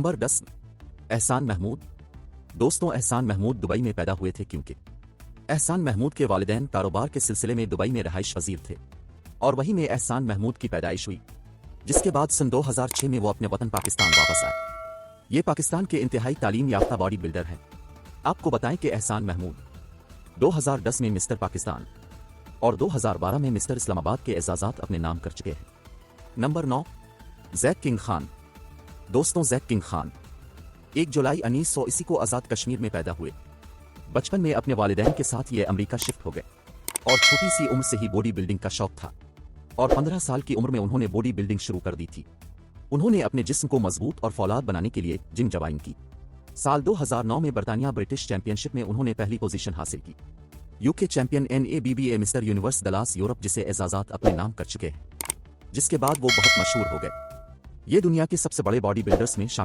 Number 10 एहसान महमूद। दोस्तों, एहसान महमूद दुबई में पैदा हुए थे क्योंकि एहसान महमूद के वालिदैन कारोबार के सिलसिले में दुबई में रहाइश पजीर थे और वहीं में एहसान महमूद की पैदाइश हुई, जिसके बाद सन 2006 में वो अपने वतन पाकिस्तान वापस आए। ये पाकिस्तान के इंतहाई तालीम याफ्ता बॉडी बिल्डर हैं। आपको बताएं कि एहसान महमूद 2010 में मिस्टर पाकिस्तान और 2012 में मिस्टर इस्लामाबाद के एजाज़ात अपने नाम कर चुके हैं। Number 9 Zaid king Khan. दोस्तों, जैद किंग खान 1 जुलाई 1980 को आज़ाद कश्मीर में पैदा हुए। बचपन में अपने वालिदैन के साथ ये अमेरिका शिफ्ट हो गए और छोटी सी उम्र से ही बॉडी बिल्डिंग का शौक था और 15 साल की उम्र में उन्होंने बॉडी बिल्डिंग शुरू कर दी थी। उन्होंने अपने जिस्म को मजबूत और फौलाद बनाने के लिए जिम ज्वाइन की। साल 2009 में बरतानिया ब्रिटिश चैंपियनशिप में उन्होंने पहली पोजीशन हासिल की। UK champion NABBA mister universe Dallas Europe जिसे एजाज़ात अपने नाम कर चुके हैं, जिसके बाद वो बहुत मशहूर हो गए। ये दुनिया के सबसे बड़े बॉडी बिल्डर्स में शामिल